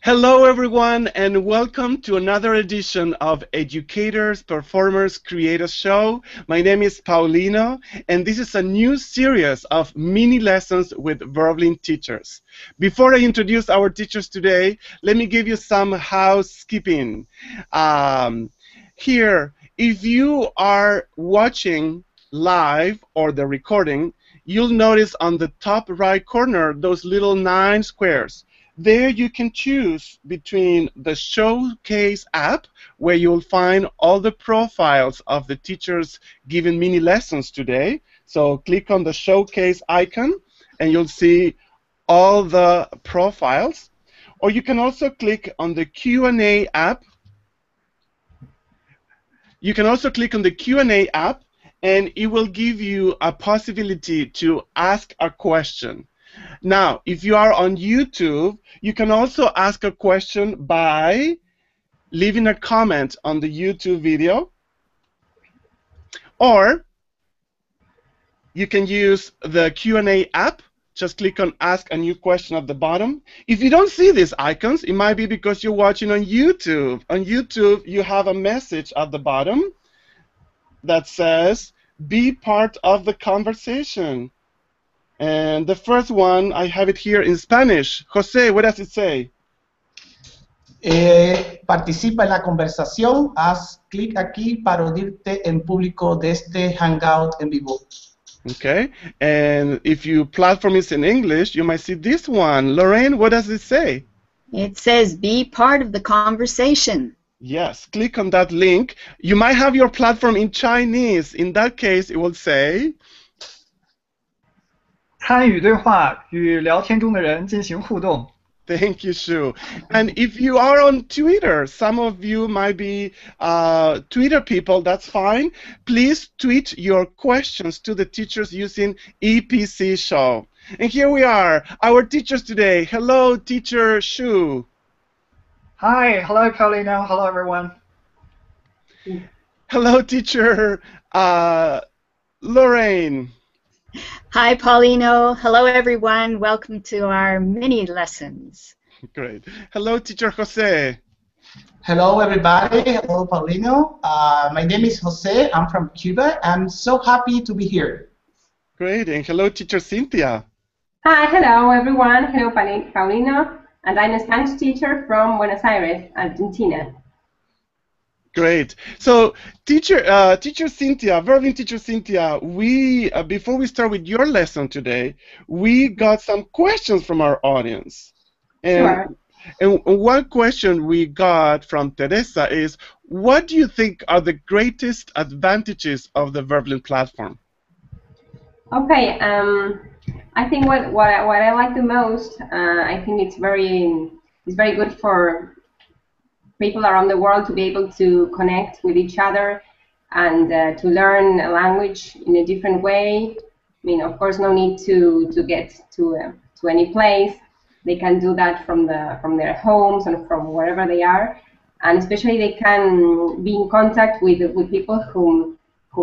Hello everyone and welcome to another edition of Educators, Performers, Creators Show. My name is Paulino and this is a new series of mini lessons with Verbling teachers. Before I introduce our teachers today, let me give you some housekeeping. Here, if you are watching live or the recording, you'll notice on the top right corner those little 9 squares. There you can choose between the Showcase app, where you'll find all the profiles of the teachers giving mini lessons today. So click on the Showcase icon and you'll see all the profiles. Or you can also click on the Q&A app. You can also click on the Q&A app and it will give you a possibility to ask a question. Now, if you are on YouTube, you can also ask a question by leaving a comment on the YouTube video, or you can use the Q&A app. Just click on Ask a New Question at the bottom. If you don't see these icons, it might be because you're watching on YouTube. On YouTube, you have a message at the bottom that says, "Be part of the conversation." And the first one, I have it here in Spanish. José, what does it say? Participa en la conversación. Haz clic aquí para unirte en público de este Hangout en vivo. Okay. And if your platform is in English, you might see this one. Lorraine, what does it say? It says, "Be part of the conversation." Yes. Click on that link. You might have your platform in Chinese. In that case, it will say, 参与对话，与聊天中的人进行互动。 Thank you, Shu. And if you are on Twitter, some of you might be Twitter people, that's fine. Please tweet your questions to the teachers using EPC Show. And here we are, our teachers today. Hello, teacher Shu. Hi, hello Paulino, hello everyone. Hello, teacher Lorraine. Hi, Paulino. Hello, everyone. Welcome to our mini lessons. Great. Hello, teacher Jose. Hello, everybody. Hello, Paulino. My name is Jose. I'm from Cuba. I'm so happy to be here. Great. And hello, teacher Cinthia. Hi, hello, everyone. Hello, Paulino. And I'm a Spanish teacher from Buenos Aires, Argentina. Great. So, teacher Cinthia, Verbling teacher Cinthia, we before we start with your lesson today, we got some questions from our audience. And, Sure. And one question we got from Teresa is, what do you think are the greatest advantages of the Verbling platform? Okay. I think what I like the most, I think it's very good for people around the world to be able to connect with each other and to learn a language in a different way. I mean, of course, no need to get to any place. They can do that from their homes and from wherever they are, and especially they can be in contact with people who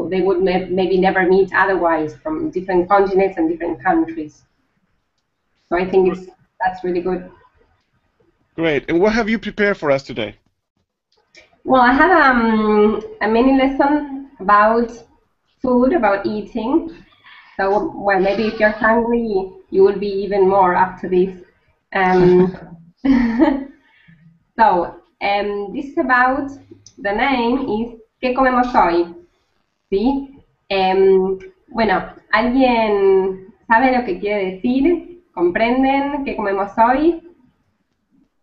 they would maybe never meet otherwise, from different continents and different countries. So I think that's really good. Great. And what have you prepared for us today? Well, I have a mini lesson about food, about eating. So, well, maybe if you're hungry, you will be even more after this. So, this is about, the name is ¿Qué comemos hoy? ¿Sí? Bueno, ¿alguien sabe lo que quiere decir? ¿Comprenden qué comemos hoy?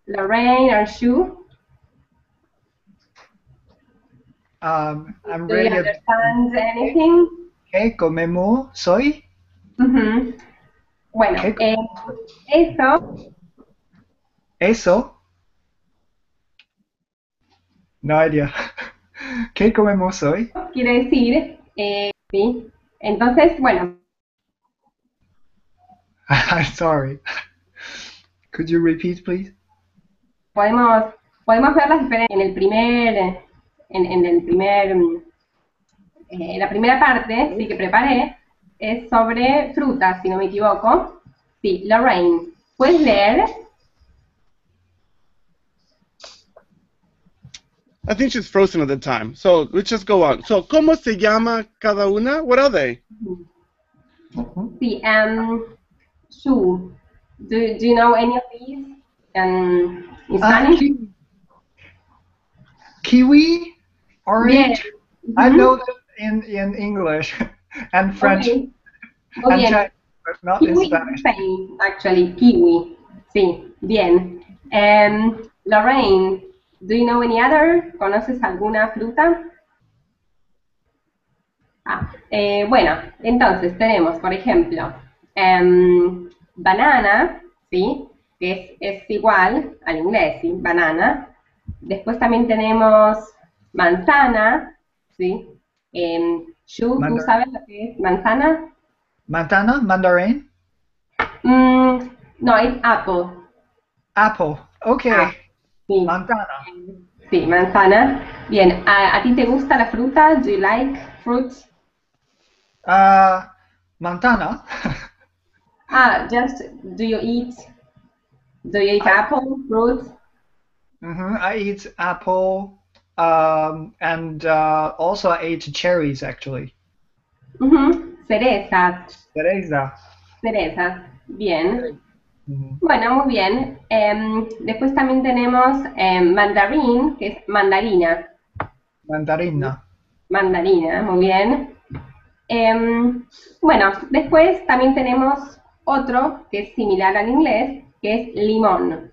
Lorraine or Shu? I'm Do ready. you understand anything? ¿Qué comemos hoy? Bueno, Eso. No idea. ¿Qué comemos hoy? quiere decir, sí. Entonces, bueno. I'm sorry. Could you repeat, please? Podemos ver las diferencias la primera parte, sí, que preparé, es sobre frutas, si no me equivoco. Sí, Lorraine, ¿puedes leer? I think she's frozen at the time. So we just go on. So, ¿cómo se llama cada una? What are they? Sí, shoe. Do you know any of these in Spanish? Kiwi, orange. Bien. I know them in English and French Okay. Muy and bien. Chinese, but not in Kiwi Spanish. Spain, actually, kiwi. Sí, bien. Lorraine, do you know any other? ¿Conoces alguna fruta? Bueno, entonces tenemos, por ejemplo, banana, ¿sí? Que es igual al inglés, ¿sí? Banana. Después también tenemos manzana, ¿sí? Shu, ¿tú sabes lo que es manzana? Manzana, mandarin, No, es apple. apple. Okay. Sí. Manzana. Sí, manzana. Bien, ¿a ti te gusta la fruta? Do you like fruits? Manzana. Just do you eat apple, fruits? I eat apple, and also I ate cherries actually. Cerezas. Cereza. Cerezas. Bien. Bueno, muy bien. Después también tenemos mandarín, que es mandarina. Mandarina. Mandarina, muy bien. Bueno, después también tenemos otro que es similar al inglés, que es limón.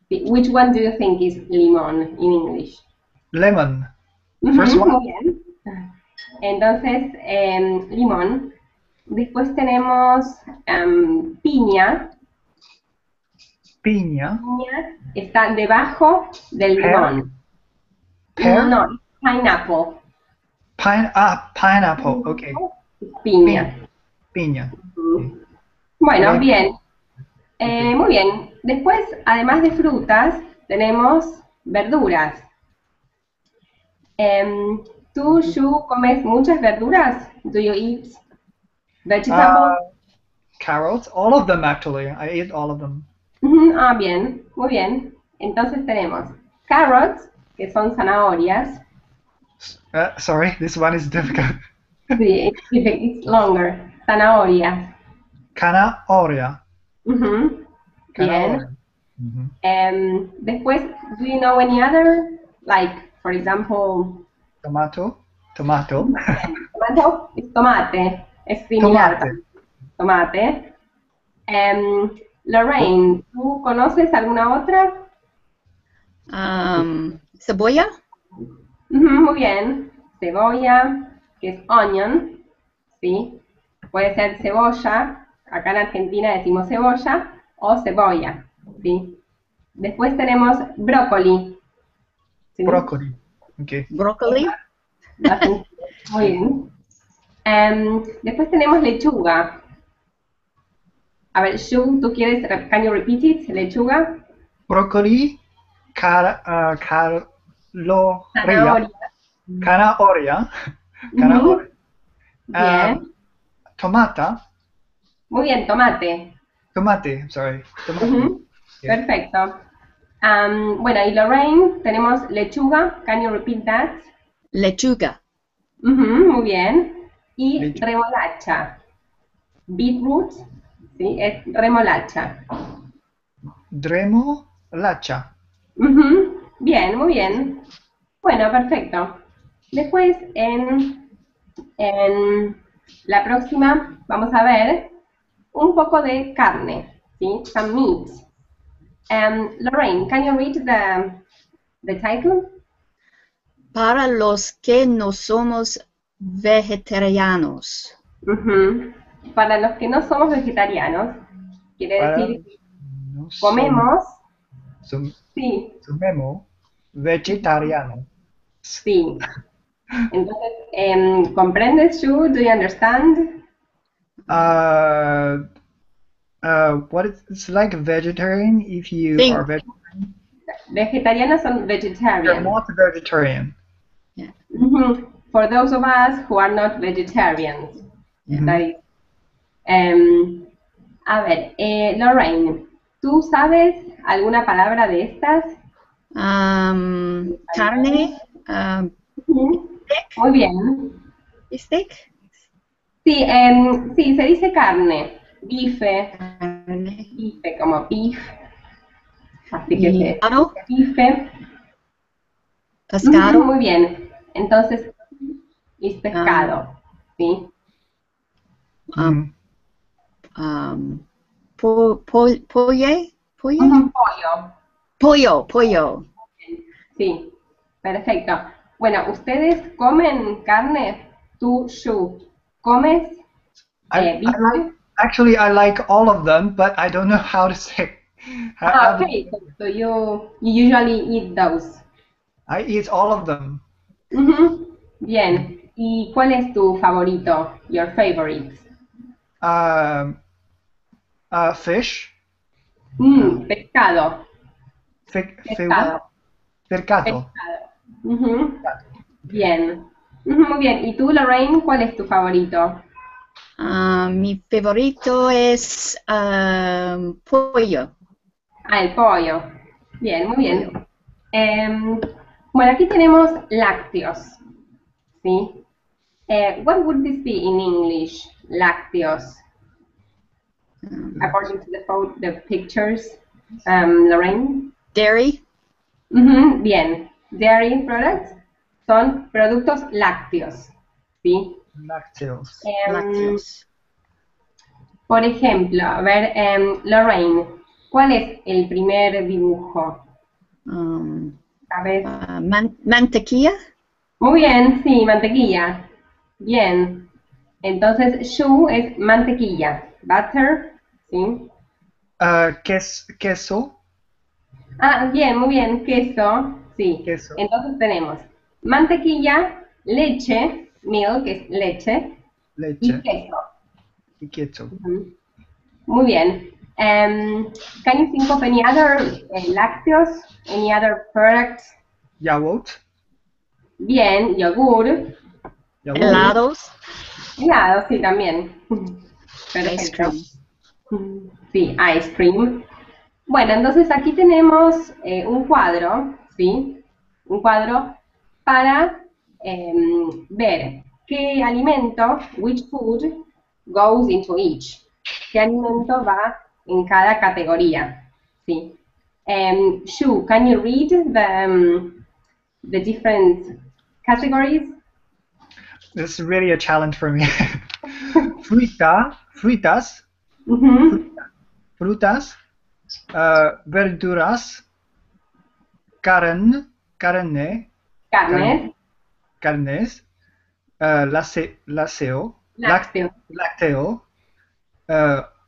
Which one do you think is limón in English? Lemon. First one. Muy bien. Entonces, limón. Después tenemos piña. Piña. Piña está debajo del Pear? limón. Pear? No, pineapple. Pineapple. Okay. Piña. Piña. Bueno, Bien. bien. Muy bien. Después, además de frutas, tenemos verduras. ¿Tú, Shu, comes muchas verduras? Do you eat vegetables? Carrots. All of them actually. I eat all of them. Bien. Muy bien. Entonces tenemos carrots, que son zanahorias. Sorry, this one is difficult. Sí, it's longer. Zanahorias. Zanahoria. Bien. Zanahoria. Después, do you know any other? Like, for example, Tomato. tomato es tomate. Es similar. Tomate. Lorraine, ¿tú conoces alguna otra? Cebolla. Muy bien. Cebolla, que es onion, ¿sí? Puede ser cebolla, acá en Argentina decimos cebolla, o cebolla, ¿sí? Después tenemos brócoli. ¿Sí? Broccoli. Okay. Broccoli. Muy bien. Después tenemos lechuga. A ver, Shu, ¿tú quieres, can you repeat it? Lechuga. Broccoli. Zanahoria. Zanahoria. Bien. Tomata. Muy bien, tomate. Tomate, sorry. Tomate. Yeah. Perfecto. Bueno, y Lorraine, tenemos lechuga. Can you repeat that? Lechuga. Muy bien. Y Lechuga. remolacha. Beetroot, ¿sí? Es remolacha. Remolacha. Bien, muy bien. Bueno, perfecto. Después, en la próxima, vamos a ver un poco de carne, ¿sí? Some meat. Lorraine, can you read the title? Para los que no somos vegetarianos. Para los que no somos vegetarianos, quiere decir que No comemos, sí, Sumemos vegetariano. sí. Entonces, ¿comprendes, Shu? Do you understand? What it's like a vegetarian if you Think. are vegetarian. Vegetarianos son You're vegetarian. not vegetarian. For those of us who are not vegetarians. That is. A ver, Lorraine, ¿tú sabes alguna palabra de estas? Carne. Muy bien. Steak. Sí, sí, se dice carne. Bife. Carne. Bife, como beef. Así que Y se pescado. bife. Pescado. Muy bien. Entonces, es pescado. ¿Sí? Pollo. Pollo. Pollo. Sí, perfecto. Bueno, ¿ustedes comen carne? Tú, Shu, ¿comes bife? Actually, I like all of them, but I don't know how to say. Okay. So you usually eat those. I eat all of them. Bien. ¿Y cuál es tu favorito? Your favorite? Fish. Pescado. Pescado. Pescado. Bien. Muy bien. ¿Y tú, Lorraine, cuál es tu favorito? Mi favorito es pollo. El pollo. Bien, muy bien. Bueno, aquí tenemos lácteos. ¿Sí? What would this be in English? Lácteos. According to the pictures, Lorraine. Dairy. Bien. Dairy products son productos lácteos. ¿Sí? Lácteos. Lácteos. Por ejemplo, a ver, Lorraine, ¿cuál es el primer dibujo? ¿Sabes? Mantequilla. Muy bien, sí, mantequilla. Bien. Entonces, Shu es mantequilla. Butter, ¿sí? Queso. Bien, muy bien. Queso, sí. Queso. Entonces tenemos mantequilla, leche, milk es leche, Leche. y queso. Y queso. Muy bien. Can you think of any other lácteos? Any other products? Yogurt. Bien, yogur. Helados. Helados, sí, también. Ice Perfecto. cream. Sí, ice cream. Bueno, entonces aquí tenemos un cuadro, ¿sí? Un cuadro para ver qué alimento, which food, goes into each. ¿Qué alimento va en cada categoría? ¿Sí? Shu, can you read the different categories? This is really a challenge for me. Frutas. Frutas. Verduras. Carnes. Carnes. Lácteo.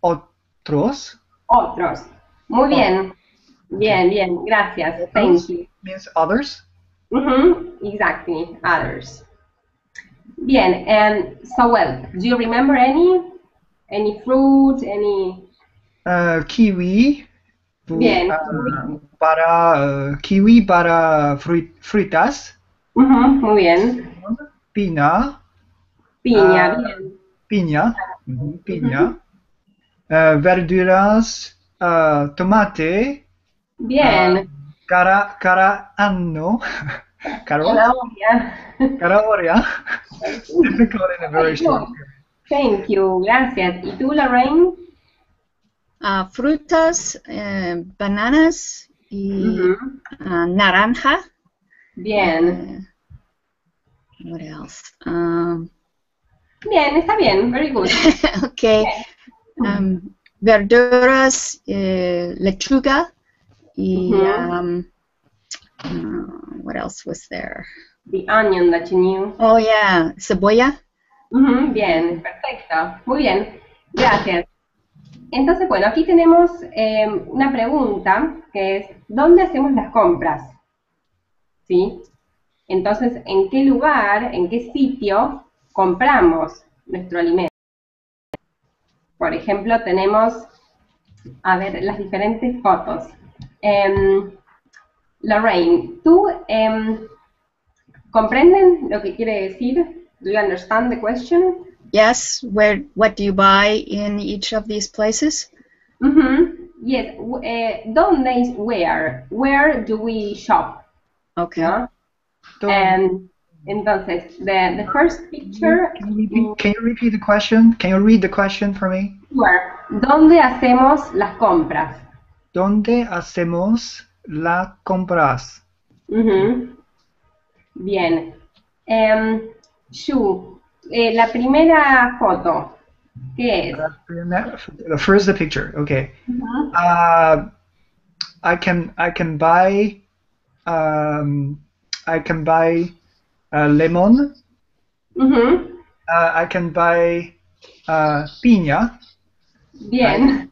Otros. Otros. Muy bien. Bien, gracias. Thank you. Means others. Exactly, others. Bien, so well, do you remember any fruit, any? Kiwi. Bien. Kiwi para fritas. Muy bien. Piña. Bien. Piña. Verduras. Tomate. Bien. Carano. Zanahoria. Difficult in a very short period. Thank you, gracias. ¿Y tú, Lorraine? Frutas, bananas y naranja. Bien. What else? Bien, está bien. Very good. Okay. Verduras, lechuga y what else was there? The onion that you knew. Oh yeah, cebolla. Bien, perfecto. Muy bien, gracias. Entonces, bueno, aquí tenemos una pregunta que es, ¿dónde hacemos las compras? ¿Sí? Entonces, ¿en qué lugar, en qué sitio compramos nuestro alimento? Por ejemplo, tenemos, a ver, las diferentes fotos. Lorraine, ¿tú comprenden lo que quiere decir? Do you understand the question? Yes. What do you buy in each of these places? Yes, donde is where. Where do we shop? Okay. ¿No? Don't- And entonces, the first picture. Can you repeat the question? Can you read the question for me? Sure. ¿Dónde hacemos las compras? ¿Dónde hacemos las compras? Ujú. Bien. Shu, la primera foto, ¿qué es? First the picture. Okay. Ujú. I can buy lemon. Ujú. I can buy piña. Bien.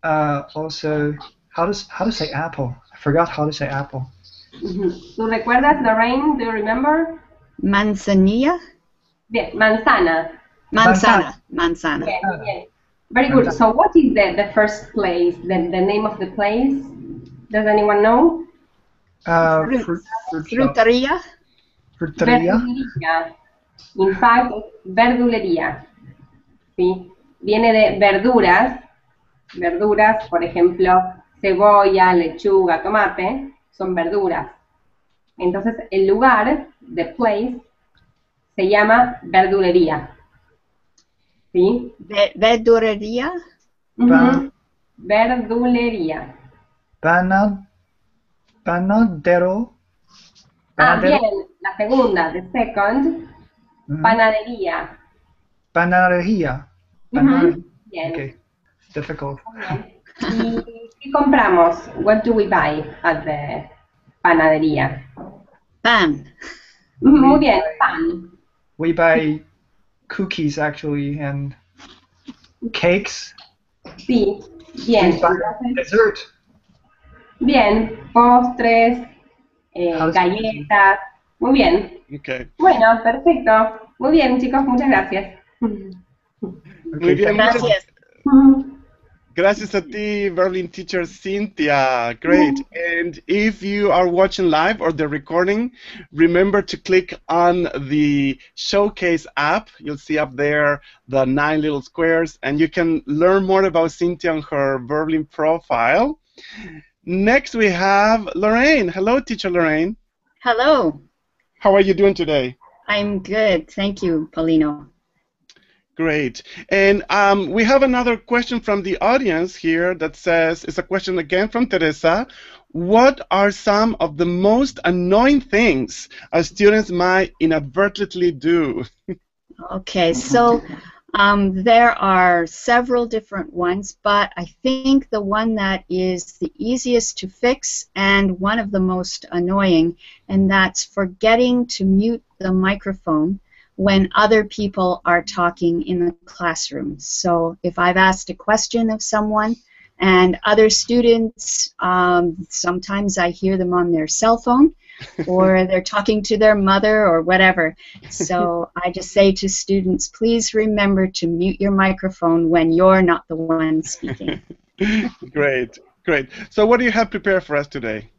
Also, how to say apple? I forgot how to say apple. Ujú. ¿Tú recuerdas, Lorraine? Do you remember? Manzanilla? Bien, manzana. Manzana. Manzana. Bien, bien. Very good. So what is the first place, the name of the place? Does anyone know? Fruit shop. Fruteria? Fruteria. Verdulería. In fact, verdulería. ¿Sí? Viene de verduras. Verduras, por ejemplo, cebolla, lechuga, tomate, son verduras. Entonces, el lugar, the place, se llama verdulería. ¿Sí? Verdulería? Ujú. Verdulería. Panadero. Bien, la segunda, the second, panadería. Panadería. Ujú. Bien. Okay. Difficult. Muy bien. ¿Y qué compramos? What do we buy at the panadería? Pan. Muy bien, pan. We buy cookies actually and cakes. Sí, bien. We buy dessert. Bien, postres, How's- galletas. Muy bien. Okay. Bueno, perfecto. Muy bien, chicos, muchas gracias. Muy Okay, bien, thank you. Gracias. Gracias a ti, Verbling teacher Cynthia. Great. And if you are watching live or the recording, remember to click on the Showcase app. You'll see up there the 9 little squares, and you can learn more about Cynthia on her Verbling profile. Next, we have Lorraine. Hello, teacher Lorraine. Hello. How are you doing today? I'm good. Thank you, Paulino. Great. And we have another question from the audience here that says, it's a question again from Teresa. What are some of the most annoying things students might inadvertently do? Okay, so there are several different ones, but I think the one that is the easiest to fix and one of the most annoying, and that's forgetting to mute the microphone when other people are talking in the classroom. So if I've asked a question of someone and other students, sometimes I hear them on their cell phone or they're talking to their mother or whatever. So I just say to students, please remember to mute your microphone when you're not the one speaking. Great, great. So what do you have prepared for us today?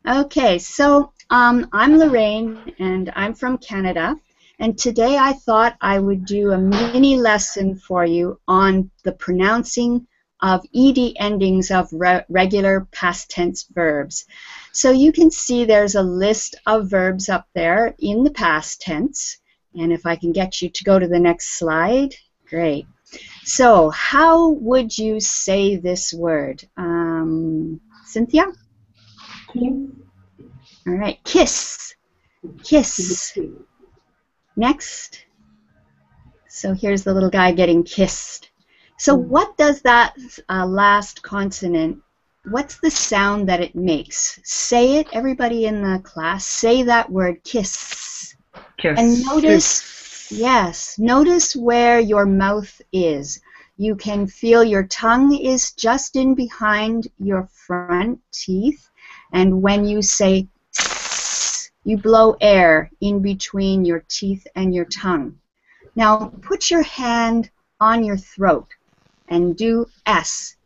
Okay, so I'm Lorraine and I'm from Canada. And today I thought I would do a mini lesson for you on the pronouncing of ed endings of regular past tense verbs. So you can see there's a list of verbs up there in the past tense. And if I can get you to go to the next slide, great. So how would you say this word? Cynthia? All right, kiss. Kiss. Next. So here's the little guy getting kissed. So what does that last consonant, what's the sound that it makes? Say it, everybody in the class, say that word, kiss. Kiss. And notice, yes, notice where your mouth is. You can feel your tongue is just in behind your front teeth, and when you say you blow air in between your teeth and your tongue. Now put your hand on your throat and do S.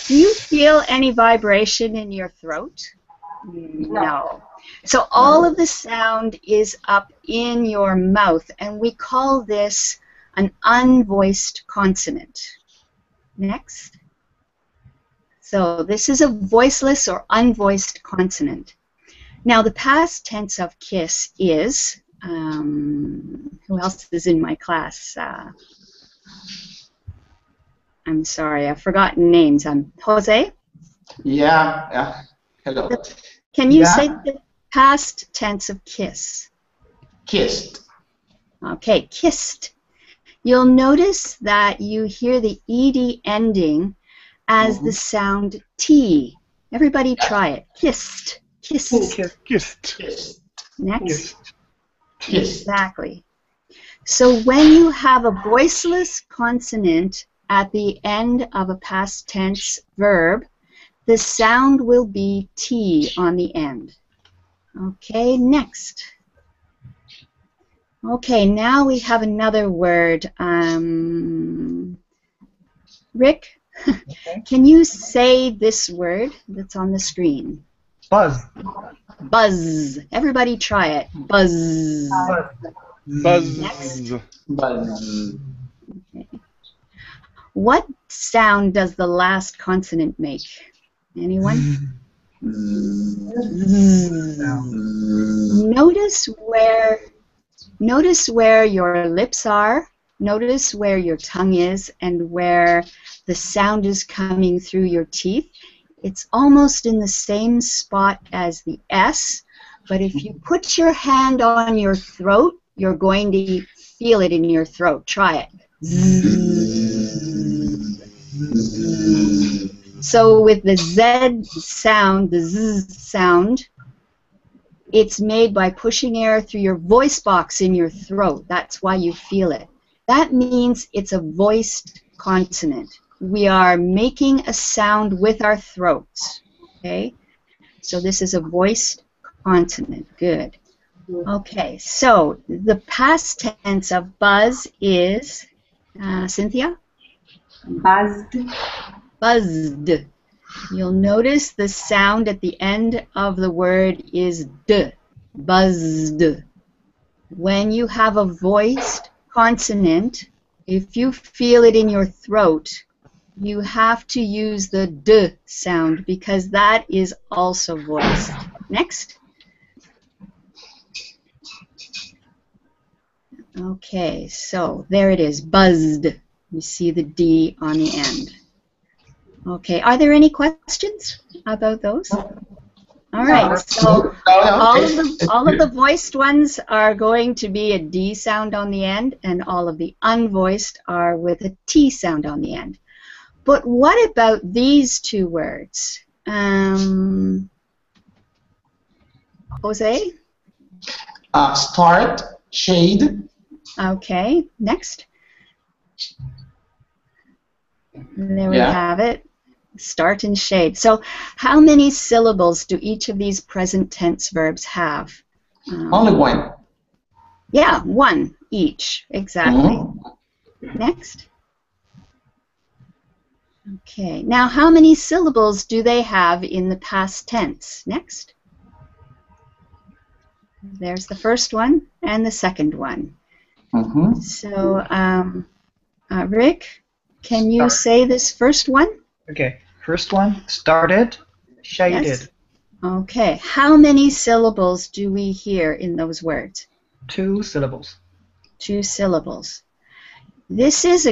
Do you feel any vibration in your throat? No. So all of the sound is up in your mouth, and we call this an unvoiced consonant. Next. So this is a voiceless or unvoiced consonant. Now the past tense of kiss is, who else is in my class? I'm sorry, I've forgotten names. Jose? Yeah. Hello. Can you say the past tense of kiss? Kissed. Okay, kissed. You'll notice that you hear the ed ending as the sound T. Everybody try it. Kissed. Kissed. Kissed. Next. Kissed. Exactly. So when you have a voiceless consonant at the end of a past tense verb, the sound will be T on the end. Okay, next. Okay, now we have another word. Rick, can you say this word that's on the screen? Buzz. Buzz. Everybody try it. Buzz. Buzz. Next. Buzz. Okay. What sound does the last consonant make? Anyone? Notice where your lips are, notice where your tongue is, and where the sound is coming through your teeth. It's almost in the same spot as the S, but if you put your hand on your throat, you're going to feel it in your throat. Try it. So with the Z sound, the Z sound, it's made by pushing air through your voice box in your throat. That's why you feel it. That means it's a voiced consonant. We are making a sound with our throats. Okay? So this is a voiced consonant. Good. Okay, so the past tense of buzz is, Cynthia? Buzzed. Buzzed. You'll notice the sound at the end of the word is D. Buzzed. When you have a voiced consonant, if you feel it in your throat, you have to use the D sound because that is also voiced. Next. Okay, so there it is, buzzed. You see the D on the end. Okay, are there any questions about those? All right, so all of the voiced ones are going to be a D sound on the end, and all of the unvoiced are with a T sound on the end. But what about these two words? Jose? Start, shade. Okay, next. There we have it. Start and shade. So how many syllables do each of these present tense verbs have? Only one. Yeah, one each. Exactly. Next. Okay. Now how many syllables do they have in the past tense? Next. There's the first one and the second one. So, Rick, can you say this first one? Okay, first one, started, shaded. Yes. Okay, how many syllables do we hear in those words? 2 syllables. 2 syllables. This is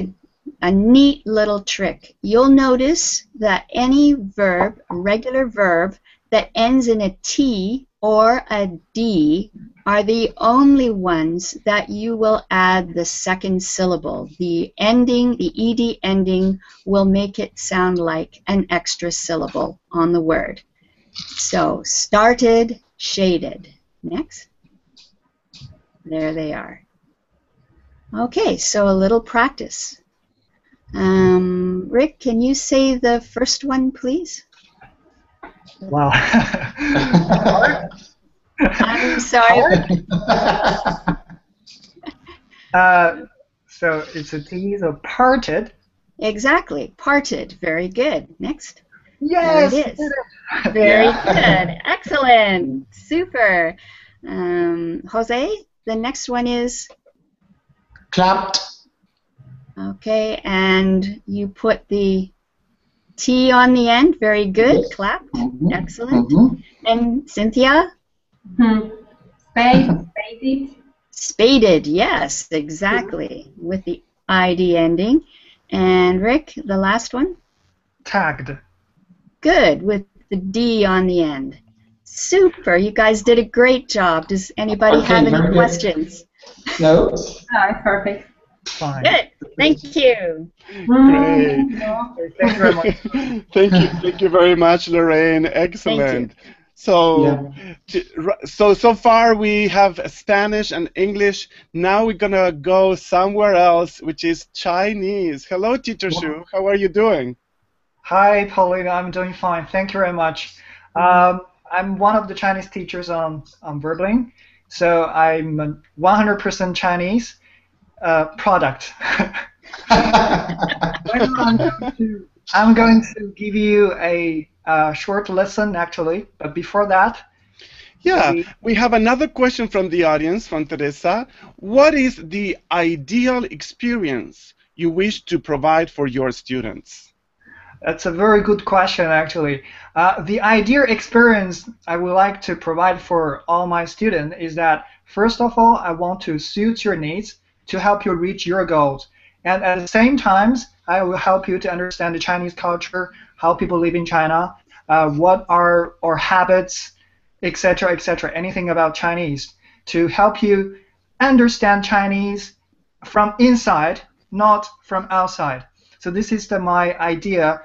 a neat little trick. You'll notice that any verb, regular verb, that ends in a T or a D are the only ones that you will add the second syllable. The ending, the ED ending, will make it sound like an extra syllable on the word. So, started, shaded. Next. There they are. Okay, so a little practice. Rick, can you say the first one, please? Wow. I'm sorry. So it's a T, so parted. Exactly, parted. Very good. Next. Yes! There it is. Very good. Excellent. Super. Jose, the next one is? Clapped. Okay, and you put the T on the end. Very good. Yes. Clap. Mhm. Excellent. Mhm. And Cynthia? Spaded. Spaded. Yes, exactly. With the ID ending. And Rick, the last one? Tagged. Good, with the D on the end. Super. You guys did a great job. Does anybody Okay, have any very good. questions? No? It's perfect. Fine. Good. Thank you. Great. No. Okay, thank you very much. Thank you very much, Lorraine. Excellent. So, Yeah. so far we have Spanish and English. Now we're gonna go somewhere else, which is Chinese. Hello, Teacher Shu. How are you doing? Hi, Paulina. I'm doing fine. Thank you very much. I'm one of the Chinese teachers on Verbling, so I'm a 100% Chinese product. I'm going to give you a short lesson, actually, but before that, Yeah, we have another question from the audience, from Teresa. What is the ideal experience you wish to provide for your students? That's a very good question, actually. The ideal experience I would like to provide for all my students is that, first of all, I want to suit your needs to help you reach your goals. And at the same time, I will help you to understand the Chinese culture, how people live in China, what are our habits, etc., etc., anything about Chinese, to help you understand Chinese from inside, not from outside. So this is my idea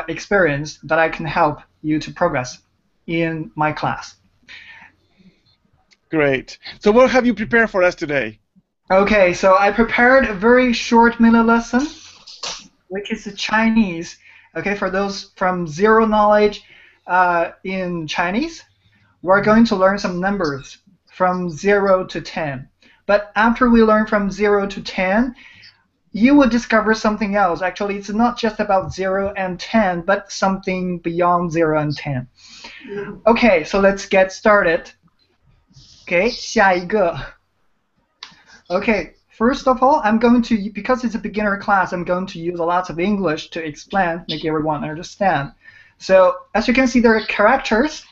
experience that I can help you to progress in my class. Great. So what have you prepared for us today? Okay, so I prepared a very short mini lesson, which is Chinese. Okay, for those from zero knowledge in Chinese, we're going to learn some numbers from 0 to 10. But after we learn from 0 to 10, you will discover something else. Actually, it's not just about 0 and 10, but something beyond 0 and 10. Okay, so let's get started. Okay, 下一个. Okay, first of all, I'm going to, because it's a beginner class, I'm going to use a lot of English to explain, make everyone understand. So, as you can see, there are characters,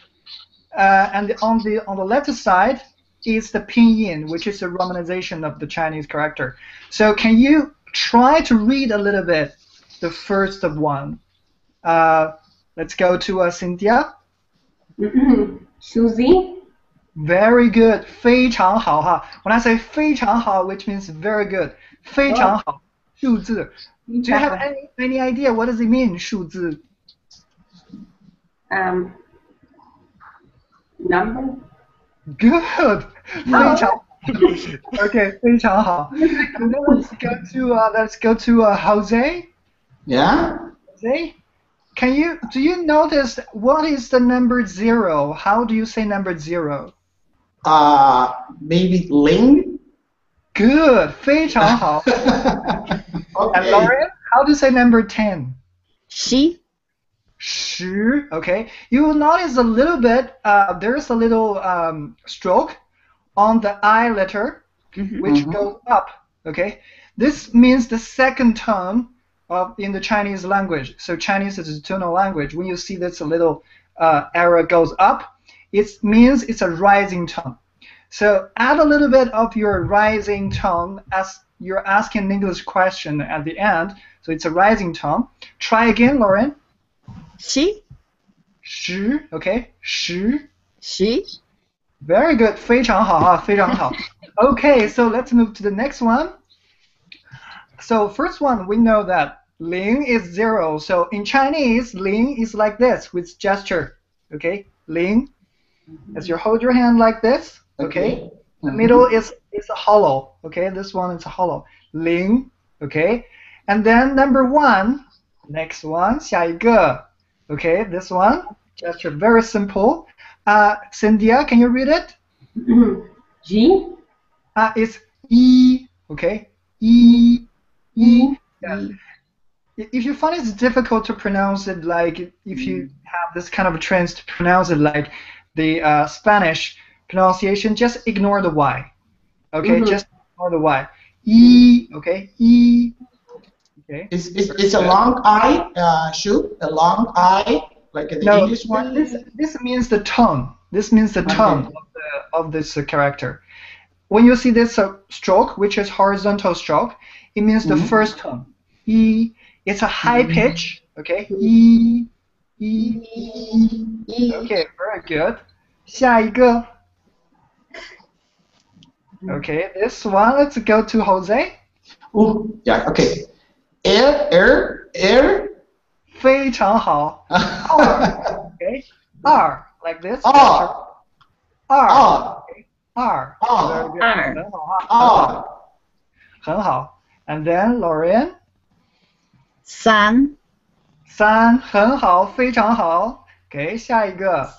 and on the left side is the pinyin, which is a romanization of the Chinese character. So, can you try to read a little bit the first one? Let's go to Cinthia. Susie. Very good, 非常好哈. When I say 非常好, which means very good, 非常好. 数字. Do you have any idea what does it mean, 数字? Number. Good. 非常. Okay, 非常好. And then let's go to Jose. Yeah? Jose, do you notice what is the number 0? How do you say number 0? Maybe Ling? Good, 非常好. Okay. And Lorraine, how do you say number 10? She? 10. Okay. You will notice a little bit, there's a little stroke on the I letter, which goes up. Okay. This means the second tone in the Chinese language. So Chinese is a tonal language. When you see this little arrow goes up, it means it's a rising tone. So add a little bit of your rising tone as you're asking an English question at the end. So it's a rising tone. Try again, Lauren. She? 10, okay. 10. She? Very good. 非常好啊，非常好. Okay, so let's move to the next one. So first one, we know that Ling is 0. So in Chinese, Ling is like this with gesture. Okay, Ling. As you hold your hand like this. Okay. The middle is a hollow. Okay, this one is a hollow. Ling. Okay. And then number 1. Next one. 下一个. Okay, this one. Gesture very simple. Cinthia, can you read it? G. It's E. Okay. E. E. Yeah. If you find it's difficult to pronounce it, like if you have this kind of a trend to pronounce it like the Spanish pronunciation, just ignore the Y. Okay, just ignore the Y. E. Okay. E. Okay. It's a long I shoe, a long I, like the No, English one. this means the tone. This means the tone Okay. of this character. When you see this stroke, which is horizontal stroke, it means the first tone. E. It's a high pitch. Okay. E. Okay, very good. 下一个. Okay, this one, let's go to Jose. Yeah, okay. Air. 非常好. R. Okay. R, like this. R. Okay. R. R. Very good. R. 很好啊. R. 很好. And then Lorraine. 三三很好，非常好。Okay, 下一个。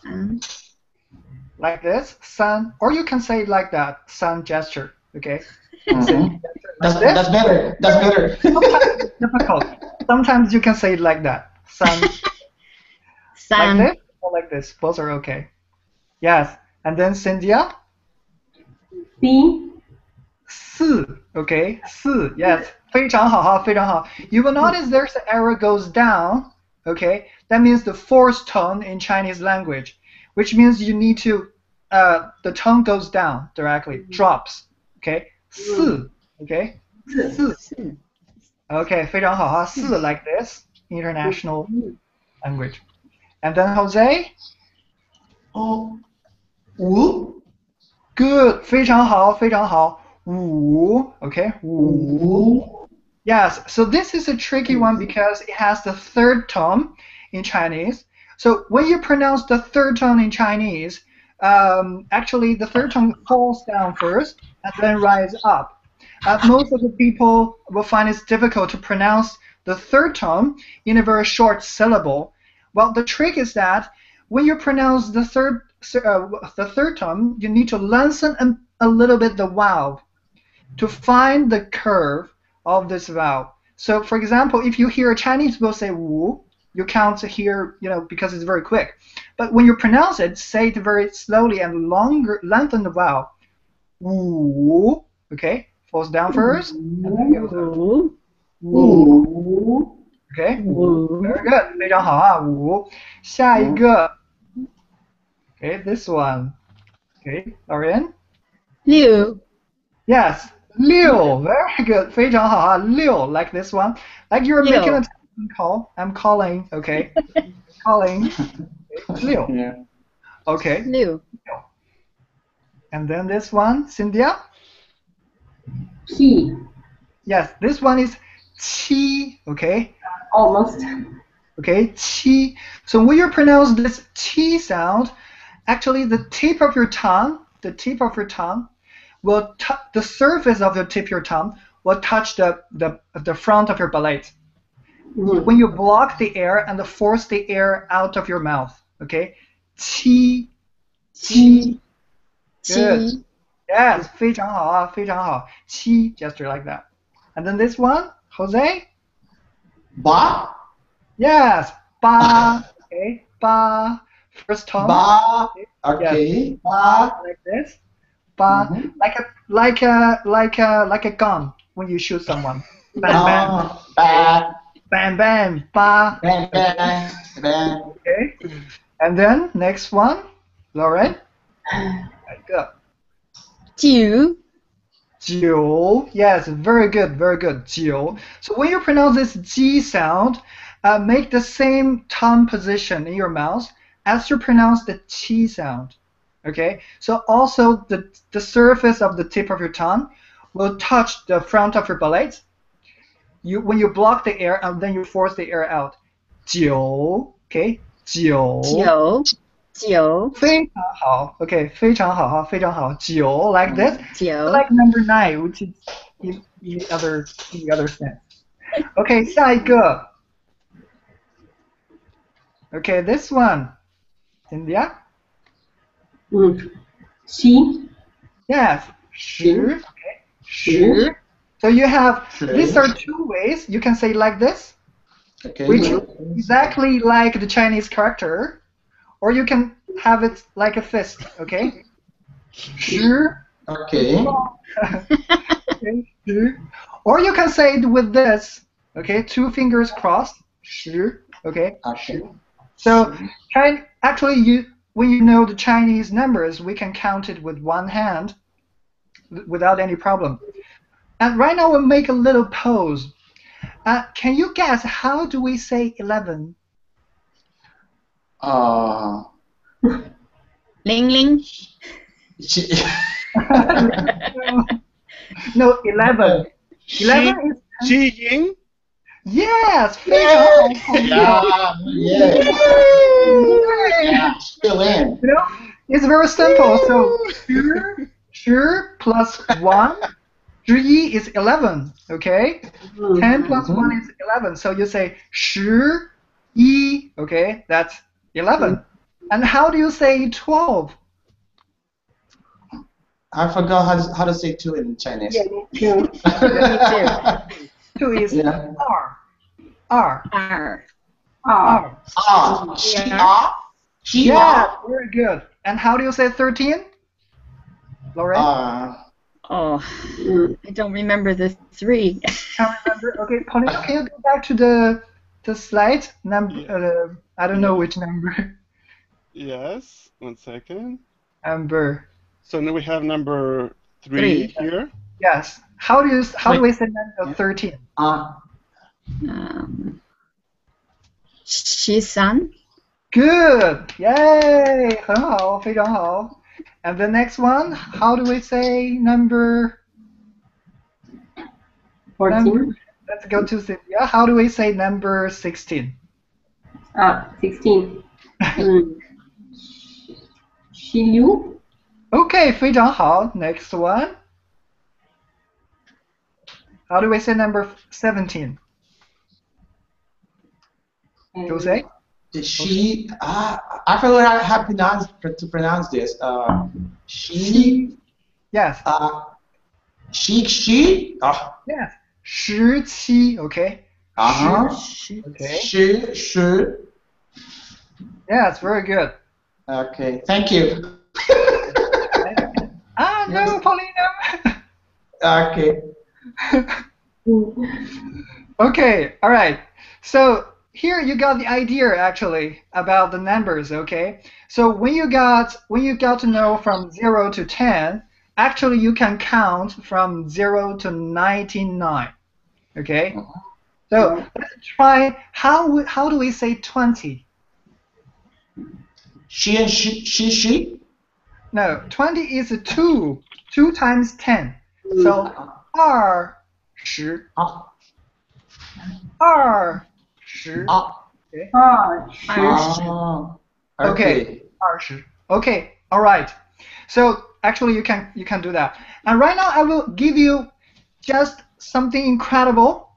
Like this, 三, or you can say it like that, 三 gesture. Okay. That's better. That's better. Sometimes it's difficult. Sometimes you can say it like that. 三.三 Like this or like this. Both are okay. Yes. And then Cinthia. 四 四. Okay. 四. Yes. 非常好哈，非常好. You will notice there's an arrow goes down. Okay. That means the fourth tone in Chinese language, which means you need to the tone goes down directly, drops. Okay. 四. Okay. 四. Okay. 非常好哈，四 like this. International language. And then Jose. 五. Good. 非常好，非常好。五. Okay. 五. Yes. So this is a tricky one because it has the third tone in Chinese. So when you pronounce the third tone in Chinese, actually the third tone falls down first and then rise up. Most of the people will find it difficult to pronounce the third tone in a very short syllable. Well, the trick is that when you pronounce the third tone, you need to lengthen a little bit the vowel to find the curve of this vowel. So, for example, if you hear a Chinese people say wu, you count here, because it's very quick. But when you pronounce it, say it very slowly and lengthen the vowel. Wu, okay, falls down first, and then goes up. Wu. Okay, very good. 非常好啊，五。下一个。Okay, this one. Okay, Lorraine. 六 Yes, 六. Very good. 非常好啊，六. Like this one. Like you're making a telephone call. I'm calling. Okay. Calling. Okay, 六. Yeah. Okay. 六 And then this one, Cinthia. 七 Yes, this one is 七. Okay. almost. Okay, 七. So when you pronounce this T sound, actually the tip of your tongue will the surface of the tip of your tongue will touch the front of your palate. When you block the air and force the air out of your mouth. Okay, 七. Good. Yes, 非常好啊，非常好。七 gesture like that. And then this one, Jose. Ba. Yes, ba. Okay, ba. First tone. Ba. Okay. Yes. Ba. Like this. Ba. Like a gun when you shoot someone. Bam bam. Ba. Bam bam. Ba. Bang, bang, bang. Okay. And then next one, Lorraine. Go. 九 Jiu. Yes, very good, very good. Jiu. So when you pronounce this G sound, make the same tongue position in your mouth as you pronounce the Qi sound. Okay? So also the surface of the tip of your tongue will touch the front of your palate. When you block the air and then you force the air out. Jiu. Okay? Jiu. 九非常好. Okay, 非常好哈，非常好。九 like this. 九 Like number 9, which is in the other sense. Okay, 下一个. Okay, this one. Cinthia? 七 Yes. 十. Okay. 十. So you have, these are two ways. You can say it like this, Okay. which is exactly like the Chinese character, or you can have it like a fist, okay? 十. Okay. Okay. 十. Or you can say it with this, Okay, 2 fingers crossed. 10. Okay. Okay. So actually, when you know the Chinese numbers, we can count it with one hand without any problem. And right now we'll make a little pose. Can you guess how do we say 11? Ling Ling. No, 11. 11 is Xi Ying. yes. Yeah, still in. You know, it's very simple. So 10 plus 1, 3 is 11. Okay, 10 plus 1 is 11. So you say 11. Okay, that's 11. And how do you say 12? I forgot how to say 2 in Chinese. Yeah, me too. Me too. 2 is Yeah. R. R. Oh. Yeah, very good. And how do you say 13? Lorraine? Oh, I don't remember the 3. Can't remember. Okay, Paulina, can you go back to the slide? Number, I don't know which number. Yes. 1 second. Number. So now we have number 3 here. Yes. How do we say number 13? Shisan. Good. Yay. 很好，非常好. And the next one, how do we say number? 14. Let's go to Cinthia. How do we say number 16? 16. 16. Okay, 非常好. Next one. How do we say number 17? Jose? She, I forgot how to pronounce this. She, Yes. she. Yes. 17. Okay. Okay. She. Yes, very good. Okay, thank you. No, Paulina. Okay. Okay, all right. So here you got the idea actually about the numbers, okay? So when you got to know from 0 to 10, actually you can count from 0 to 99. Okay? So let's try how do we say 20? She. No, 20 is 2. 2 times 10. So 20. 20. Okay. 20. Okay. All right. So actually, you can do that. And right now, I will give you just something incredible.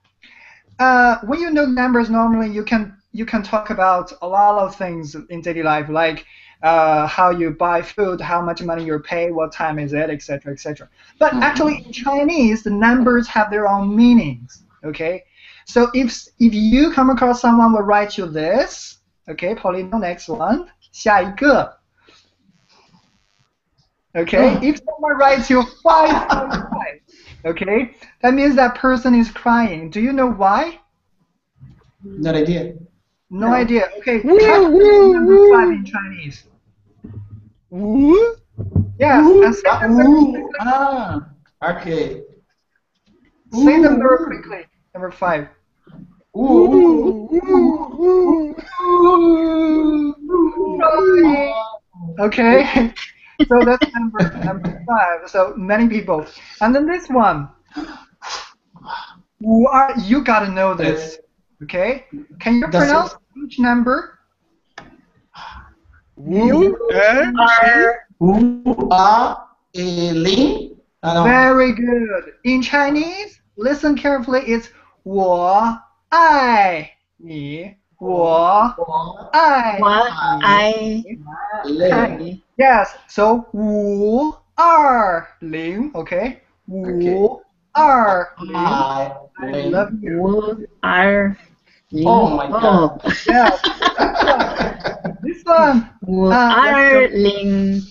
When you know numbers, normally you can talk about a lot of things in daily life, like how you buy food, how much money you pay, what time is it, etc., etc. But actually, in Chinese, the numbers have their own meanings. Okay. So if you come across someone will write you this, okay, Paulina, next one, 下一个. Okay, if someone writes you 555, okay, that means that person is crying. Do you know why? No idea. No idea. Okay, number 5 in Chinese. Woo? Yes, and say them very quickly. Okay. Say them very quickly. Number 5. Okay, so that's number 5. So many people, and then this one. You gotta know this. Okay, can you pronounce each number? Wu Ling. Very good. In Chinese, listen carefully. It's 我爱你，我爱你。Yes. So 520. Okay. 520. I love you. Oh my God. Yes. This one. 520.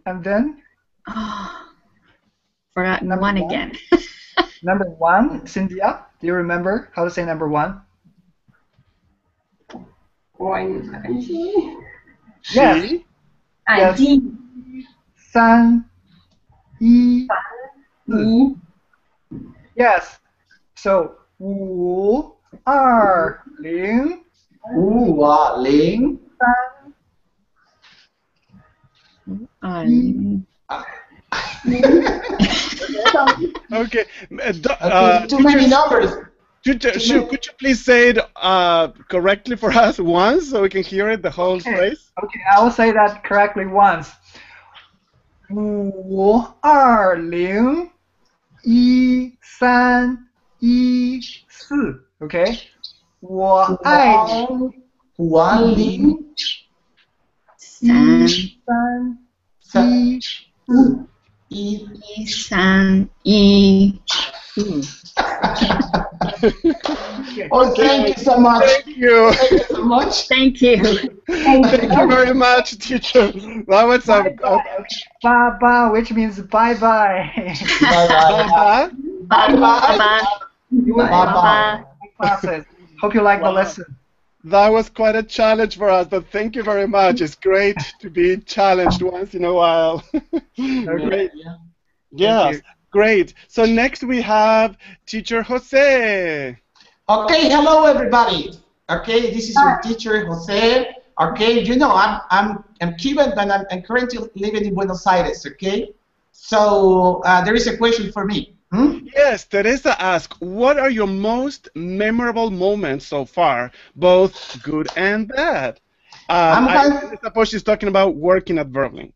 And then. Forgotten Number one one. again. Number one, Cynthia, do you remember how to say number one? Yes. She. Yes. 一、三、一、四。一、 Yes. So 五、二、零、五啊零三、 Okay. Okay, too many numbers. Could you please say it correctly for us once so we can hear it, the whole phrase? Okay, I will say that correctly once. 五、二、零、一、三、一、四。Okay. 我爱你。五啊零一、三、一、四。一三一。Oh, thank you so much. Thank you. Thank you so much. Thank you. Thank you very much, teacher. That was Bye-bye, which means bye-bye. Bye bye. Bye. Bye Classes. Hope you like the lesson. That was quite a challenge for us, but thank you very much. It's great to be challenged once in a while. Great. Yes, great. So next we have teacher Jose. Okay, hello everybody. Okay, this is your teacher Jose. Okay, you know I'm Cuban, but I'm currently living in Buenos Aires. Okay, so there is a question for me. Yes, Teresa asked, what are your most memorable moments so far, both good and bad? I suppose she's talking about working at Verbling.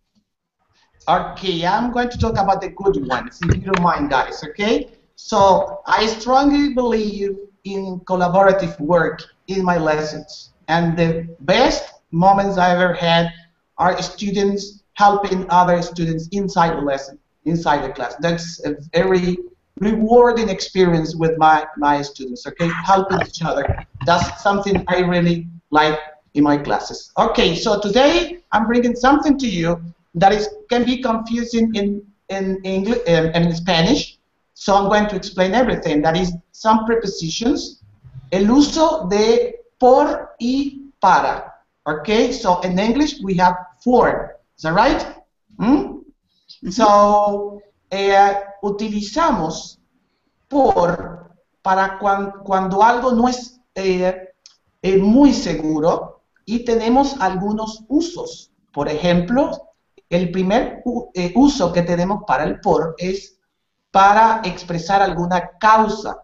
Okay, I'm going to talk about the good ones, if you don't mind, guys. Okay, so I strongly believe in collaborative work in my lessons, and the best moments I ever had are students helping other students inside the lesson, inside the class. That's a very rewarding experience with my students, okay? Helping each other. That's something I really like in my classes. Okay, so today I'm bringing something to you that can be confusing in English and in Spanish. So I'm going to explain everything. That is some prepositions. El uso de por y para. Okay, so in English we have for. Is that right? So utilizamos por para cuando algo no es muy seguro y tenemos algunos usos. Por ejemplo, el primer uso que tenemos para el por es para expresar alguna causa.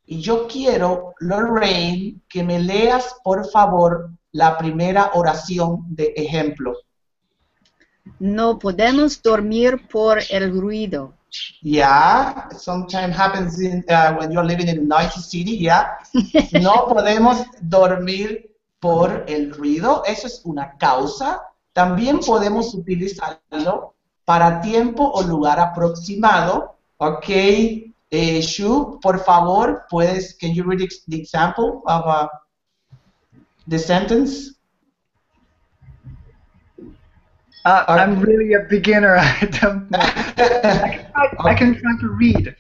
Y yo quiero, Lorraine, que me leas, por favor, la primera oración de ejemplo. No podemos dormir por el ruido. Yeah, sometimes happens when you're living in a noisy city, yeah. No podemos dormir por el ruido, eso es una causa. También podemos utilizarlo para tiempo o lugar aproximado, ok. Shu, por favor, can you read the example of the sentence? I'm really a beginner. I don't know. I can try to read.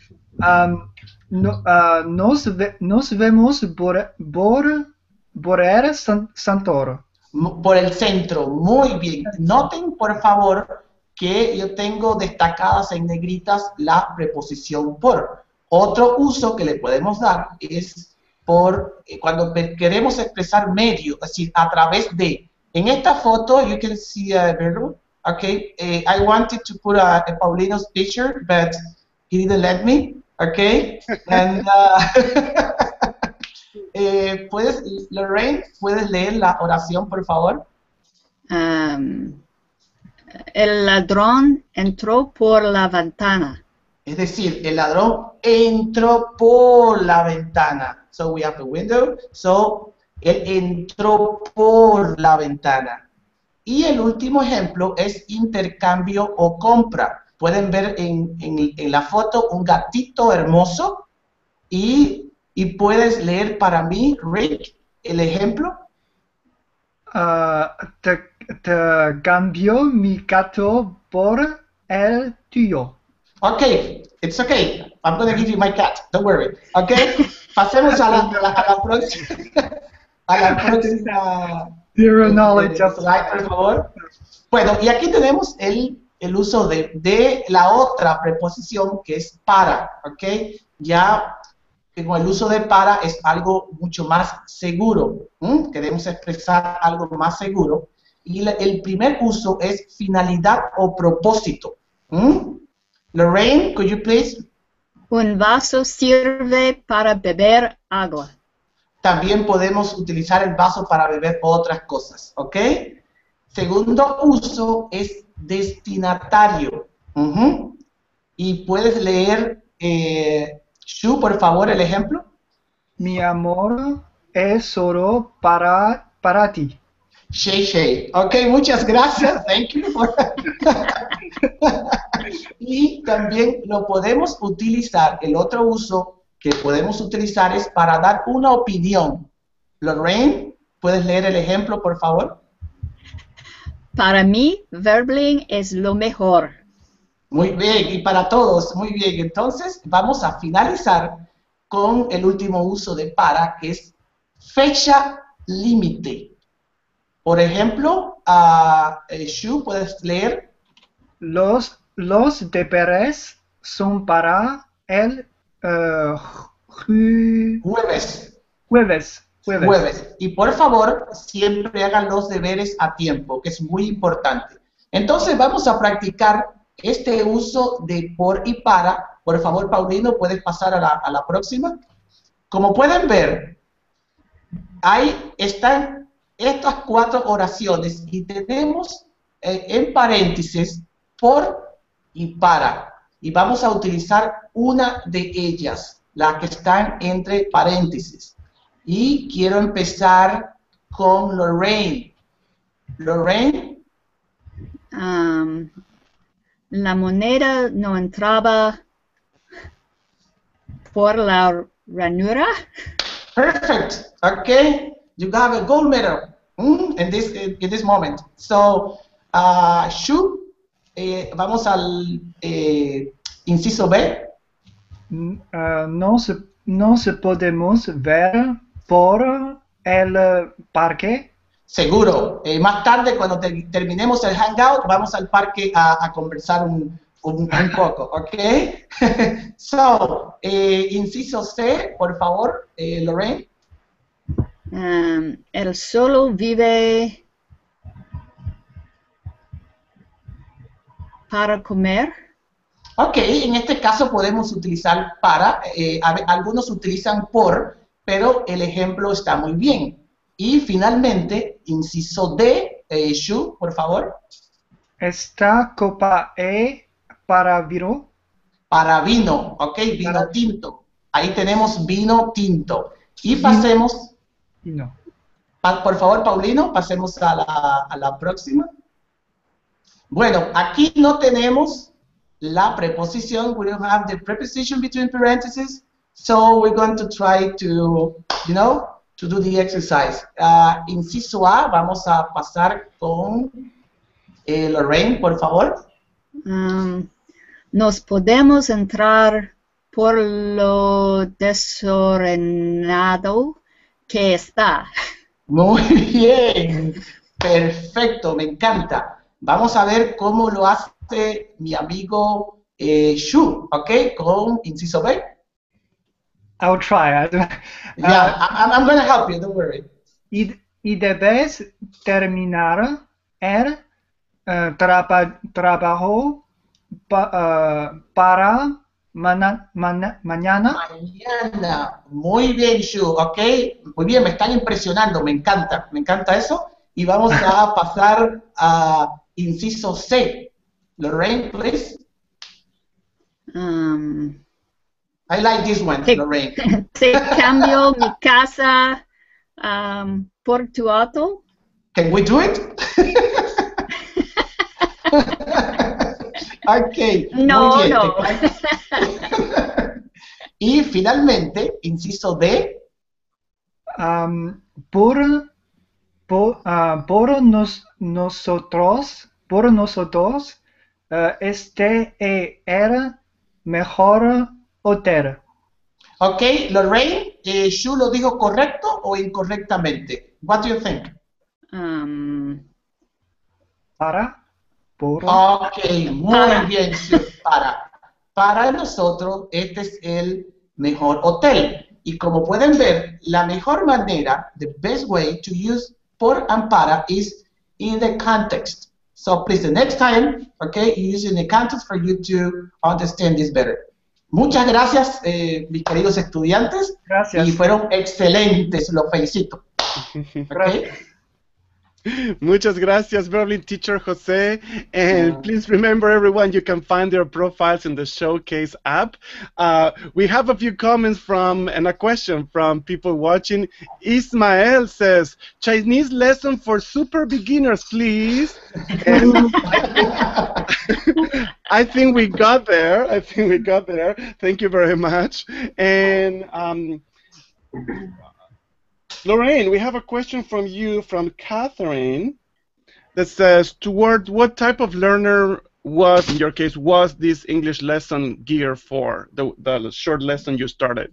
Nos vemos por el Santoro. Por el centro, muy bien. Noten, por favor, que yo tengo destacadas en negritas la preposición por. Otro uso que le podemos dar es por cuando queremos expresar medio, es decir, a través de. En esta foto, you can see a verb. Okay, I wanted to put a Paulino's picture, but he didn't let me. Okay, and Lorraine, ¿puedes leer la oración, por favor? El ladrón entró por la ventana. Es decir, el ladrón entró por la ventana. So we have the window. So él entró por la ventana. Y el último ejemplo es intercambio o compra. Pueden ver en la foto un gatito hermoso y puedes leer para mí, Rick, el ejemplo. Te cambió mi gato por el tuyo. Ok, It's okay. I'm going to give you my cat. Don't worry. Okay. Pasemos a la próxima. A la próxima. Zero knowledge of slide, por favor. Bueno, y aquí tenemos el uso de la otra preposición que es para. Ok. Ya con el uso de para es algo mucho más seguro. Queremos expresar algo más seguro. Y el primer uso es finalidad o propósito. Lorraine, could you please? Un vaso sirve para beber agua. También podemos utilizar el vaso para beber otras cosas, ¿ok? Segundo uso es destinatario. Y puedes leer, Shu, por favor, el ejemplo. Mi amor es solo para ti. Shay. Ok, muchas gracias. Thank you. Y también lo podemos utilizar, el otro uso que podemos utilizar es para dar una opinión. Lorraine, ¿puedes leer el ejemplo, por favor? Para mí, Verbling es lo mejor. Muy bien, y para todos, muy bien. Entonces, vamos a finalizar con el último uso de para, que es fecha límite. Por ejemplo, Shu, ¿puedes leer? Los deberes son para el jueves. Y por favor, siempre hagan los deberes a tiempo, que es muy importante. Entonces, vamos a practicar este uso de por y para. Por favor, Paulino, ¿puedes pasar a la próxima? Como pueden ver, ahí están estas 4 oraciones y tenemos en paréntesis por y para. Y vamos a utilizar una de ellas, la que están entre paréntesis. Y quiero empezar con Lorraine. Lorraine. La moneda no entraba por la ranura. Perfect. Okay. You have a gold medal in this moment. So, Shu, vamos al inciso B. No se podemos ver por el parque. Seguro. Más tarde, cuando terminemos el hangout, vamos al parque a conversar un poco, ¿ok? So, inciso C, por favor, Lorraine. Él solo vive para comer. Ok, en este caso podemos utilizar para, algunos utilizan por, pero el ejemplo está muy bien. Y finalmente, inciso D, Shu, por favor. Esta copa es para vino. Para vino, ok, vino tinto. Ahí tenemos vino tinto. Y pasemos... No. Por favor, Paulino, pasemos a la próxima. Bueno, aquí no tenemos la preposición. We don't have the preposition between parentheses. So we're going to try to, to do the exercise. Inciso A, vamos a pasar con Lorraine, por favor. Nos podemos entrar por lo desordenado que está. Muy bien, perfecto, me encanta. Vamos a ver cómo lo hace mi amigo Shu, ¿ok? Con inciso B. I'll try. Yeah, I'm going to help you, don't worry. Y debes terminar el trabajo para mañana. Mañana. Muy bien, Shu, ¿ok? Muy bien, me están impresionando, me encanta eso. Y vamos a pasar a inciso C. Lorraine, please. I like this one, Lorraine. Te cambio mi casa por tu auto. Can we do it? Ok. No, muy bien, no. Y finalmente, inciso D. Por nosotros, este es el mejor hotel. Ok, Lorraine, ¿Shu lo dijo correcto o incorrectamente? What do you think? Para, por. Ok, muy bien, Shu. Para nosotros, este es el mejor hotel. Y como pueden ver, la mejor manera, the best way to use por and para is in the context. So please, the next time, okay, you use in the context for you to understand this better. Muchas gracias, mis queridos estudiantes. Gracias. Y fueron excelentes, los felicito. Okay? Muchas gracias, Verbling teacher Jose. And please remember, everyone, you can find their profiles in the Showcase app. We have a few comments from and a question from people watching. Ismael says, Chinese lesson for super beginners, please. And I think we got there. I think we got there. Thank you very much. And Lorraine, we have a question from you, from Catherine, that says, toward what type of learner was, in your case, was this English lesson geared for, the short lesson you started?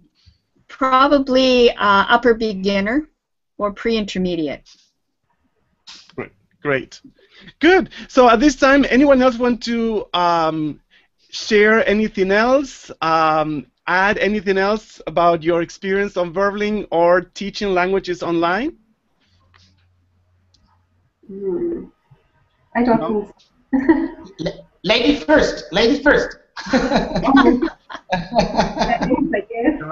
Probably upper beginner or pre-intermediate. Great. Good. So at this time, anyone else want to share anything else? Add anything else about your experience on Verbling or teaching languages online? I don't think so. Ladies first. Ladies first. I guess.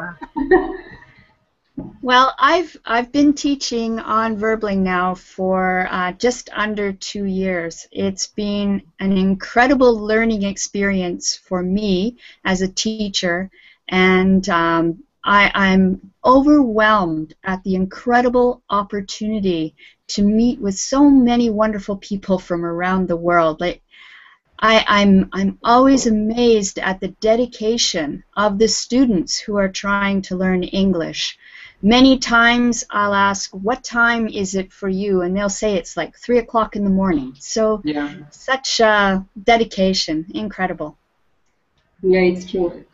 Well, I've been teaching on Verbling now for just under 2 years. It's been an incredible learning experience for me as a teacher, and I'm overwhelmed at the incredible opportunity to meet with so many wonderful people from around the world. Like, I'm always amazed at the dedication of the students who are trying to learn English. Many times I'll ask, what time is it for you? And they'll say it's like 3 o'clock in the morning. So such dedication, incredible. Yeah, it's true.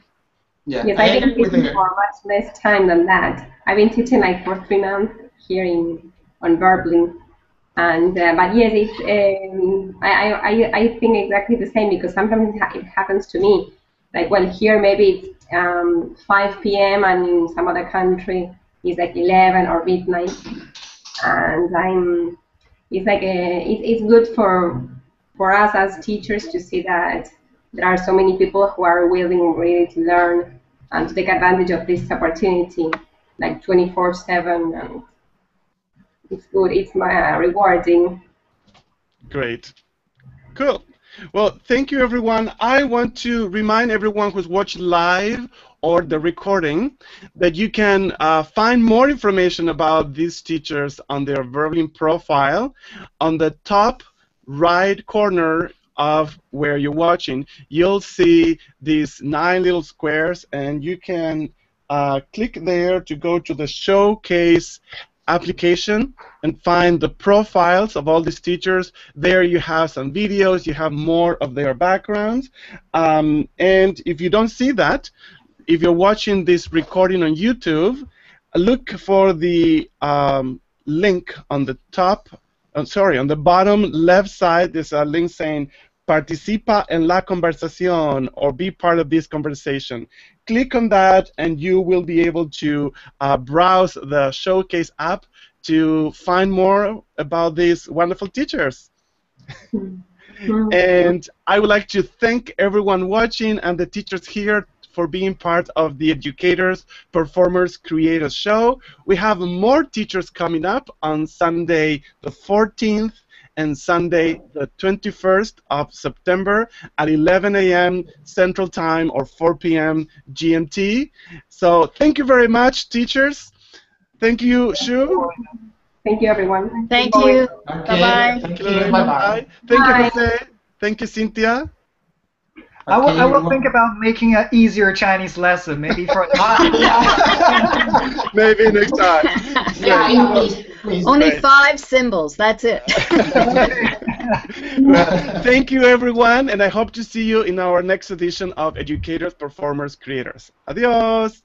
Yeah, yes, I've been teaching for much less time than that. I've been teaching like for 3 months here on Verbling. And but yes, it's I think exactly the same, because sometimes it happens to me. Like, well, here maybe it's 5 p.m. and in some other country it's like 11 or midnight, and it's like it's good for us as teachers to see that there are so many people who are willing and ready to learn and to take advantage of this opportunity, like 24/7. And it's good. It's rewarding. Great. Cool. Well, thank you, everyone. I want to remind everyone who's watching live or the recording that you can find more information about these teachers on their Verbling profile. On the top right corner of where you're watching, you'll see these 9 little squares, and you can click there to go to the Showcase application and find the profiles of all these teachers. There you have some videos, you have more of their backgrounds, and if you don't see that, if you're watching this recording on YouTube, look for the link on the top, on the bottom left side. There's a link saying Participa en la conversación, or be part of this conversation. Click on that and you will be able to browse the Showcase app to find more about these wonderful teachers. And I would like to thank everyone watching and the teachers here for being part of the Educators, Performers, Creators show. We have more teachers coming up on Sunday the 14th and Sunday the 21st of September at 11 a.m. Central Time or 4 p.m. GMT. So thank you very much, teachers. Thank you, Shu. Thank you, everyone. Thank you. Okay. Bye-bye. Thank you. Bye-bye. Thank you, Jose. Thank you, Cynthia. I will think about making an easier Chinese lesson, maybe for maybe next time. Yeah, please. Only 5 symbols, that's it. Well, thank you, everyone, and I hope to see you in our next edition of Educators, Performers, Creators. Adios.